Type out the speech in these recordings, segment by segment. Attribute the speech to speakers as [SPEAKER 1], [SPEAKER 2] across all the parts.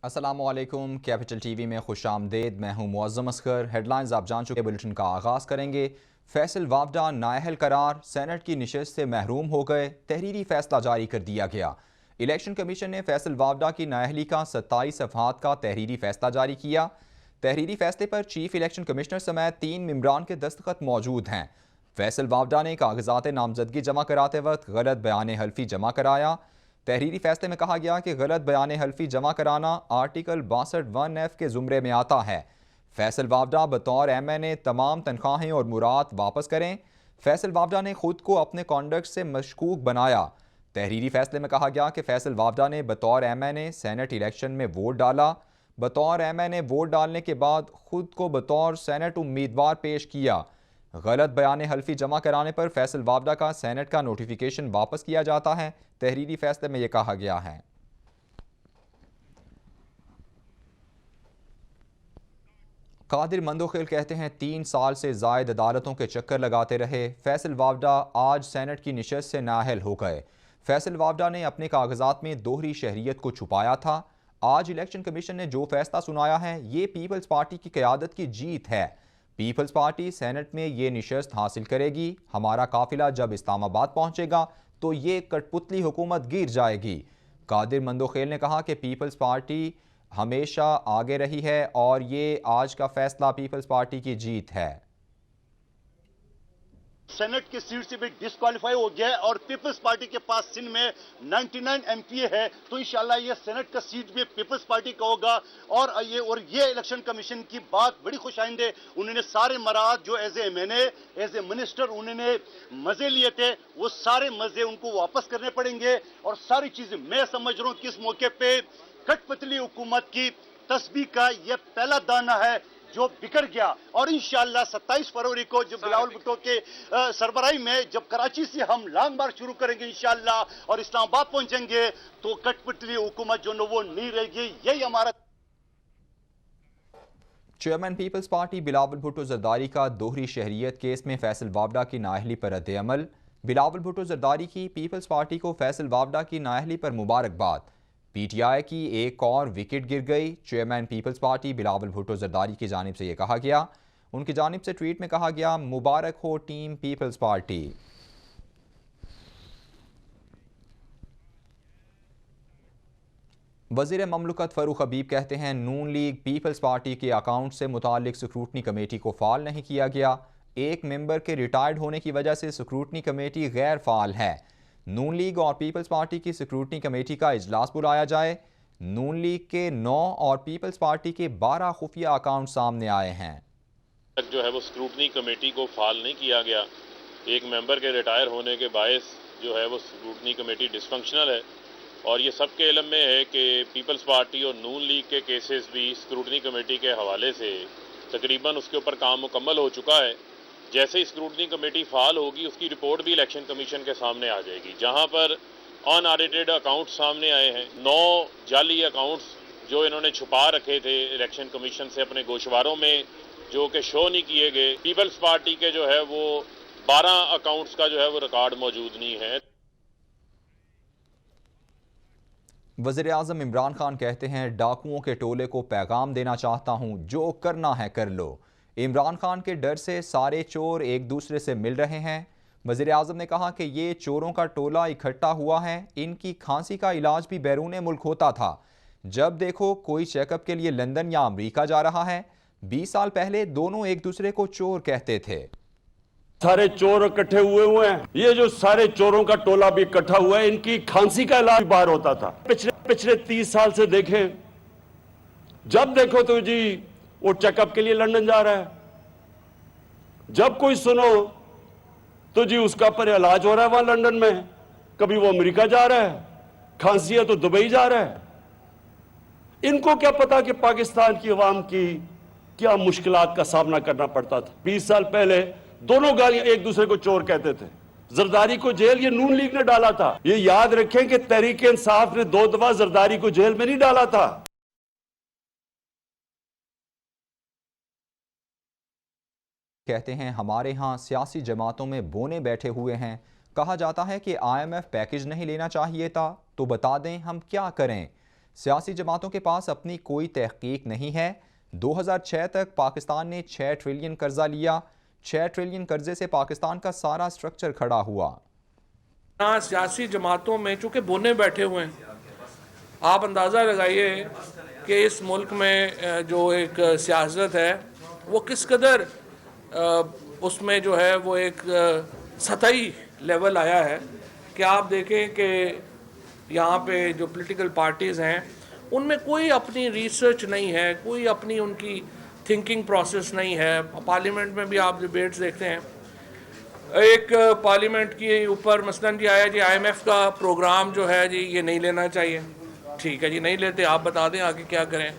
[SPEAKER 1] अस्सलामुअलैकुम, capital TV में खुश आमदेद। मैं हूँ मुअज़्ज़म असगर। हेडलाइंस आप जान चुके। बुलेटिन का आगाज़ करेंगे। फैसल वावडा नाअहल करार, सेनेट की निशस्त से महरूम हो गए, तहरीरी फैसला जारी कर दिया गया। इलेक्शन कमीशन ने फैसल वावडा की नाअहली का 27 सफ़हात का तहरीरी फैसला जारी किया। तहरीरी फैसले पर चीफ इलेक्शन कमिश्नर समेत 3 मेंबरान के दस्तखत मौजूद हैं। फैसल वावडा ने कागजात नामजदगी जमा कराते वक्त गलत बयान हल्फी जमा कराया। तहरीरी फैसले में कहा गया कि गलत बयान हल्फी जमा कराना आर्टिकल 62(1)(f) के जुमरे में आता है। फैसल वावडा बतौर MNA तमाम तनख्वाहें और मुराद वापस करें। फैसल वावडा ने खुद को अपने कॉन्डक्ट से मशकूक बनाया। तहरीरी फैसले में कहा गया कि फैसल वावडा ने बतौर MNA सेनेट इलेक्शन में वोट डाला। बतौर MNA वोट डालने के बाद खुद को बतौर सेनेट उम्मीदवार पेश किया। गलत बयान हल्फी जमा कराने पर फैसल वावडा का सेनेट का नोटिफिकेशन वापस किया जाता है। तहरीरी फैसले में यह कहा गया है। कादिर मंदोखेल कहते हैं 3 साल से जायद अदालतों के चक्कर लगाते रहे। फैसल वावडा आज सेनेट की निशस्त से नाअहल हो गए। फैसल वावडा ने अपने कागजात में दोहरी शहरियत को छुपाया था। आज इलेक्शन कमीशन ने जो फैसला सुनाया है, ये पीपल्स पार्टी की क़यादत की जीत है। पीपल्स पार्टी सेनेट में ये निशस्त हासिल करेगी। हमारा काफिला जब इस्लामाबाद पहुंचेगा तो ये कठपुतली हुकूमत गिर जाएगी। कादिर मंदोखेल ने कहा कि पीपल्स पार्टी हमेशा आगे रही है और ये आज का फैसला पीपल्स पार्टी की जीत है।
[SPEAKER 2] सेनेट की सीट से भी डिस्क्वालीफाई हो गया है और पीपल्स पार्टी के पास सिंध में 99 MPA है, तो इंशाल्लाह ये सेनेट का सीट भी पीपल्स पार्टी का होगा। और ये इलेक्शन कमीशन की बात बड़ी खुशाइंद है। उन्होंने सारे मराद जो as a MNA as a minister उन्होंने मजे लिए थे, वो सारे मजे उनको वापस करने पड़ेंगे। और सारी चीजें मैं समझ रहा हूं कि इस मौके पे कठपुतली हुकूमत की तस्बीह का यह पहला दाना है जो बिखर गया। और इंशाअल्लाह 27 फरवरी को जब बिलावल भुट्टो के सरबराही में जब कराची से हम लॉन्ग मार्च शुरू करेंगे इंशाअल्लाह और इस्लामाबाद पहुंचेंगे तो कठपुतली हुकूमत जो न वो नहीं रहेगी। यही हमारा।
[SPEAKER 1] Chairman Peoples Party Bilawal Bhutto Zardari का दोहरी शहरियत केस में फैसल वावडा की नाअहली पर रद्द-ए-अमल। बिलावल भुट्टो जरदारी की पीपल्स पार्टी को फैसल वावडा की नाअहली पर मुबारकबाद। PTI की एक और विकेट गिर गई। Chairman Peoples Party Bilawal Bhutto Zardari की जानिब से यह कहा गया। उनकी जानिब से ट्वीट में कहा गया, मुबारक हो टीम पीपल्स पार्टी। वज़ीर ममलकत फ़रूख हबीब कहते हैं नून लीग पीपल्स पार्टी के अकाउंट से मुतालिक स्क्रूटनी कमेटी को फ़ाल नहीं किया गया। एक मेंबर के रिटायर्ड होने की वजह से स्क्रूटनी कमेटी गैर फ़ाल है। नून लीग और पीपल्स पार्टी की स्क्रूटनी कमेटी का इजलास बुलाया जाए। नून लीग के 9 और पीपल्स पार्टी के 12 खुफिया अकाउंट सामने आए हैं।
[SPEAKER 3] जो है वो स्क्रूटनी कमेटी को फाल नहीं किया गया। एक मेंबर के रिटायर होने के बायस जो है वो स्क्रूटनी कमेटी डिसफंक्शनल है और ये सबके इल्म में है कि पीपल्स पार्टी और नून लीग के केसेस भी स्क्रूटनी कमेटी के हवाले से तकरीबन उसके ऊपर काम मुकम्मल हो चुका है। जैसे ही स्क्रूटनी कमेटी फाल होगी उसकी रिपोर्ट भी इलेक्शन कमीशन के सामने आ जाएगी, जहां पर अनऑडिटेड अकाउंट सामने आए हैं। 9 जाली अकाउंट्स जो इन्होंने छुपा रखे थे इलेक्शन कमीशन से अपने गोशवारों में, जो कि शो नहीं किए गए। पीपल्स पार्टी के जो है वो 12 अकाउंट्स का जो है वो रिकॉर्ड मौजूद नहीं है।
[SPEAKER 1] वज़ीर आज़म इमरान खान कहते हैं डाकुओं के टोले को पैगाम देना चाहता हूं, जो करना है कर लो। इमरान खान के डर से सारे चोर एक दूसरे से मिल रहे हैं। वज़ीर आज़म ने कहा कि ये चोरों का टोला इकट्ठा हुआ है। इनकी खांसी का इलाज भी बैरून मुल्क होता था। जब देखो कोई चेकअप के लिए लंदन या अमरीका जा रहा है। 20 साल पहले दोनों एक दूसरे को चोर कहते थे।
[SPEAKER 4] सारे चोर इकट्ठे हुए हैं। ये जो सारे चोरों का टोला भी इकट्ठा हुआ है, इनकी खांसी का इलाज बाहर होता था। पिछले 30 साल से देखें, जब देखो तो जी वो चेकअप के लिए लंदन जा रहा है, जब कोई सुनो तो जी उसका पर इलाज हो रहा है वहां लंदन में। कभी वो अमेरिका जा रहा है, खांसी है तो दुबई जा रहा है। इनको क्या पता कि पाकिस्तान की अवाम की क्या मुश्किलात का सामना करना पड़ता था। 20 साल पहले दोनों गालियां एक दूसरे को चोर कहते थे। जरदारी को जेल ये नून लीग ने डाला था। ये याद रखें कि तहरीक इंसाफ ने 2 दफा जरदारी को जेल में नहीं डाला था।
[SPEAKER 1] कहते हैं हमारे यहाँ सियासी जमातों में बोने बैठे हुए हैं। कहा जाता है कि IMF पैकेज नहीं लेना चाहिए था, तो बता दें हम क्या करें। सियासी जमातों के पास अपनी कोई तहकीक नहीं है। 2006 तक पाकिस्तान ने 6 ट्रिलियन कर्जा लिया। 6 ट्रिलियन कर्जे से पाकिस्तान का सारा स्ट्रक्चर खड़ा हुआ।
[SPEAKER 5] सियासी जमातों में चूँकि बोने बैठे हुए हैं, आप अंदाज़ा लगाइए कि इस मुल्क में जो एक सियासत है वो किस कदर उसमें जो है वो एक सतही लेवल आया है कि आप देखें कि यहाँ पे जो पॉलिटिकल पार्टीज़ हैं उनमें कोई अपनी रिसर्च नहीं है, कोई अपनी उनकी थिंकिंग प्रोसेस नहीं है। पार्लियामेंट में भी आप डिबेट्स देखते हैं, एक पार्लियामेंट के ऊपर मसलन जी आया जी IMF का प्रोग्राम जो है जी ये नहीं लेना चाहिए। ठीक है जी, नहीं लेते, आप बता दें आगे क्या करें।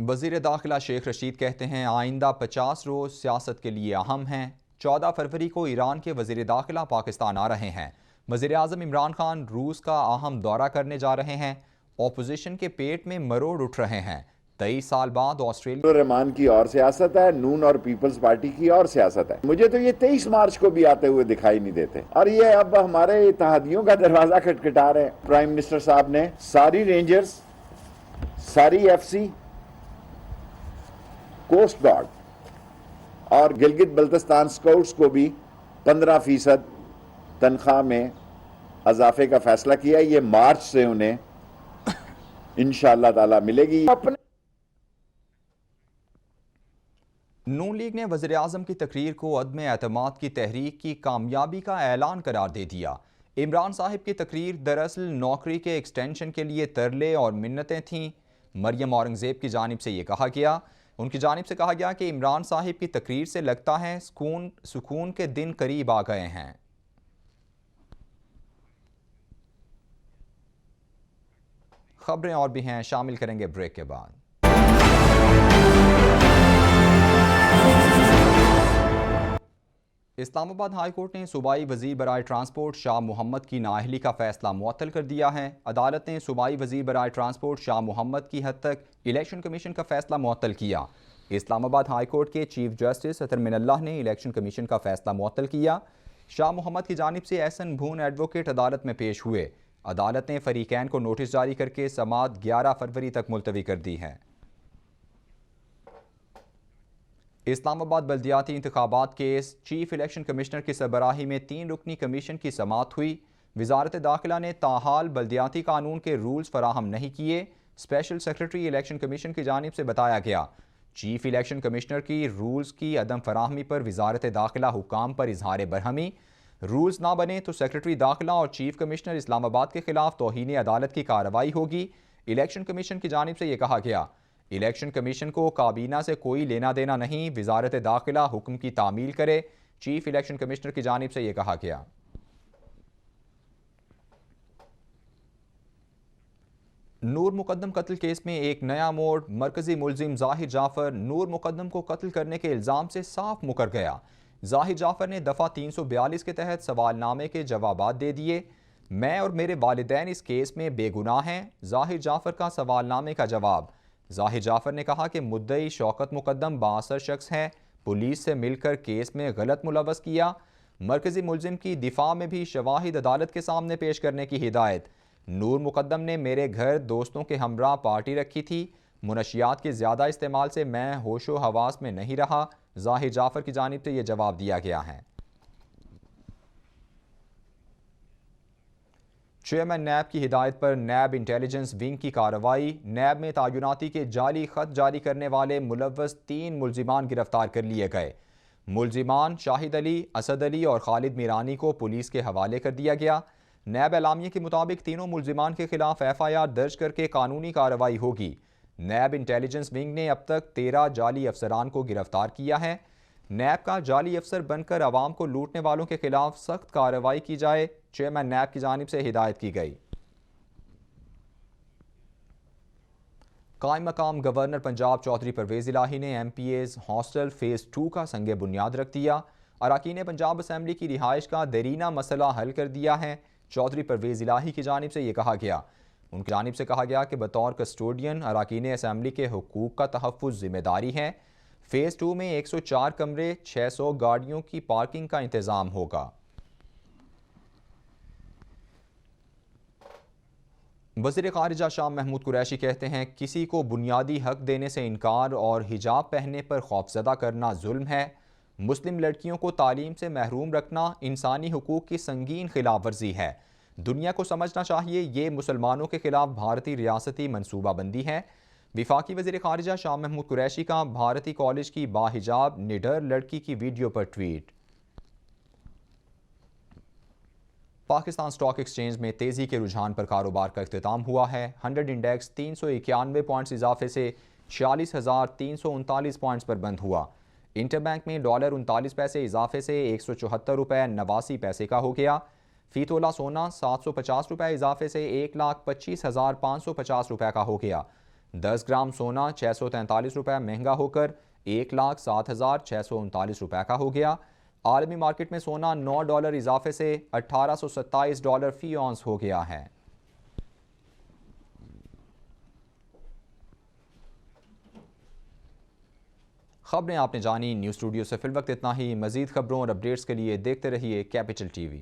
[SPEAKER 1] वज़ीर दाखिला शेख रशीद कहते हैं आइंदा 50 रोज़ सियासत के लिए अहम हैं। 14 फरवरी को ईरान के वज़ीर दाखिला पाकिस्तान आ रहे हैं। वज़ीर आज़म इमरान खान रूस का अहम दौरा करने जा रहे हैं। ऑपोजिशन के पेट में मरोड़ उठ रहे हैं। 23 साल बाद ऑस्ट्रेलिया
[SPEAKER 6] रहमान की और सियासत है, नून और पीपल्स पार्टी की और सियासत है। मुझे तो ये 23 मार्च को भी आते हुए दिखाई नहीं देते और ये अब हमारे इत्तेहादियों का दरवाजा खटखटा रहे हैं। प्राइम मिनिस्टर साहब ने सारी रेंजर्स, सारी FC, कोस्ट गार्ड और गिलगित बल्तिस्तान स्काउट्स को भी 15% तनख्वाह में इजाफे का फैसला किया। ये मार्च से उन्हें इंशाअल्लाह ताला मिलेगी।
[SPEAKER 1] नून लीग ने वज़ीर आज़म की तकरीर को अदम एतमाद की तहरीक की कामयाबी का ऐलान करार दे दिया। इमरान साहिब की तकरीर दरअसल नौकरी के एक्सटेंशन के लिए तरले और मिन्नतें थीं। मरियम औरंगज़ेब की जानिब से ये कहा गया, उनकी जानिब से कहा गया कि इमरान साहिब की तकरीर से लगता है सुकून के दिन करीब आ गए हैं। खबरें और भी हैं, शामिल करेंगे ब्रेक के बाद। इस्लामाबाद हाई कोर्ट ने सूबाई वजीर बराए ट्रांसपोर्ट शाह मोहम्मद की नाअहली का फैसला मुअत्तल कर दिया है। अदालत ने सूबाई वजीर बराए ट्रांसपोर्ट शाह मोहम्मद की हद तक इलेक्शन कमीशन का फैसला मुअत्तल किया। इस्लामाबाद हाई कोर्ट के चीफ जस्टिस अतर मिनल्लाह ने इलेक्शन कमीशन का फैसला मुअत्तल किया। शाह मोहम्मद की जानिब से एहसन भून एडवोकेट अदालत में पेश हुए। अदालत ने फरीकैन को नोटिस जारी करके समाअत 11 फरवरी तक मुलतवी कर दी है। इस्लामाबाद बल्दियाती इंतखाबात केस, चीफ इलेक्शन कमिश्नर की सरबराही में 3 रुकनी कमीशन की समाअत हुई। वजारत दाखिला ने ताहाल बल्दियाती कानून के रूल्स फराहम नहीं किए। स्पेशल सेक्रेटरी इलेक्शन कमीशन की जानिब से बताया गया, चीफ इलेक्शन कमिश्नर की रूल्स की अदम फराहमी पर वजारत दाखिला हुकाम पर इजहार बरहमी। रूल्स ना बने तो सेक्रेटरी दाखिला और चीफ कमिश्नर इस्लामाबाद के खिलाफ तौहीन अदालत की कार्रवाई होगी। इलेक्शन कमीशन की जानिब से यह कहा गया, इलेक्शन कमीशन को काबीना से कोई लेना देना नहीं, वजारत दाखिला हुक्म की तामील करे। चीफ इलेक्शन कमिश्नर की जानिब से यह कहा गया। नूर मुकद्दम कत्ल केस में एक नया मोड़, मरकजी मुलजिम जाहिर जाफर नूर मुकद्दम को कत्ल करने के इल्ज़ाम से साफ मुकर गया। जाहिर जाफर ने दफ़ा 342 के तहत सवालनामे के जवाबात दे दिए। मैं और मेरे वालिदैन इस केस में बेगुनाह हैं, जाहिर जाफर का सवालनामे का जवाब। जाहिर जाफर ने कहा कि मुद्दई शौकत मुकद्दम बासर शख्स है, पुलिस से मिलकर केस में गलत मुलव्वस किया। मरकजी मुलजिम की दिफा में भी शवाहिद अदालत के सामने पेश करने की हिदायत। नूर मुकद्दम ने मेरे घर दोस्तों के हमरा पार्टी रखी थी, मुनशियात के ज़्यादा इस्तेमाल से मैं होशो हवास में नहीं रहा। जाहिर जाफर की जानिब से यह जवाब दिया गया है। चेयरमैन नैब की हिदायत पर नैब इंटेलिजेंस विंग की कार्रवाई। नैब में तायुनाती के जाली खत जारी करने वाले मुलव्वस 3 मुलजिमान गिरफ्तार कर लिए गए। मुलजिमान शाहिद अली, असद अली और खालिद मीरानी को पुलिस के हवाले कर दिया गया। नैब एलामिया के मुताबिक तीनों मुलजिमान के खिलाफ FIR दर्ज करके कानूनी कार्रवाई होगी। नैब इंटेलिजेंस विंग ने अब तक 13 जाली अफसरान को गिरफ्तार किया है। नैब का जाली अफसर बनकर आवाम को लूटने वालों के खिलाफ सख्त कार्रवाई की जाए, चेयरमैन नैब की जानिब से हिदायत की गई। कायम मकाम गवर्नर पंजाब चौधरी परवेज़ इलाही ने MPAs हॉस्टल फेज़ 2 का संगे बुनियाद रख दिया। अरकान पंजाब असम्बली की रिहाइश का देरीना मसला हल कर दिया है। चौधरी परवेज़ इलाही की जानिब से यह कहा गया, उनकी जानिब से कहा गया कि बतौर कस्टोडियन अरकान असम्बली के हुकूक का तहफ़्फ़ुज़ जिम्मेदारी है। फेज़ 2 में 104 कमरे, 600 गाड़ियों की पार्किंग का इंतज़ाम होगा। वज़ीर ख़ारिजा शाह महमूद कुरैशी कहते हैं किसी को बुनियादी हक देने से इनकार और हिजाब पहनने पर खौफज़दा करना जुल्म है। मुस्लिम लड़कियों को तालीम से महरूम रखना इंसानी हुकूक की संगीन खिलाफ वर्जी है। दुनिया को समझना चाहिए ये मुसलमानों के खिलाफ भारतीय रियासती मनसूबाबंदी है। विफाकी वज़ीर ख़ारिजा शाह महमूद कुरैशी का भारतीय कॉलेज की बाहिजाब निडर लड़की की वीडियो पर ट्वीट। पाकिस्तान स्टॉक एक्सचेंज में तेज़ी के रुझान पर कारोबार का इख्तिताम हुआ है। 100 इंडेक्स 391 पॉइंट्स इजाफे से 46,339 पॉइंट्स पर बंद हुआ। इंटरबैंक में $39 इजाफे से 174 रुपये 89 पैसे का हो गया। फी तोला सोना 750 रुपये इजाफे से 1,25,550 रुपये का हो गया। 10 ग्राम सोना 643 रुपये महंगा होकर 1,07,639 रुपये का हो गया। आलमी मार्केट में सोना $9 इजाफे से $1,827 फी औंस हो गया है। खबरें आपने जानी। न्यूज़ स्टूडियो से फिल वक्त इतना ही। मजीद खबरों और अपडेट्स के लिए देखते रहिए कैपिटल टीवी।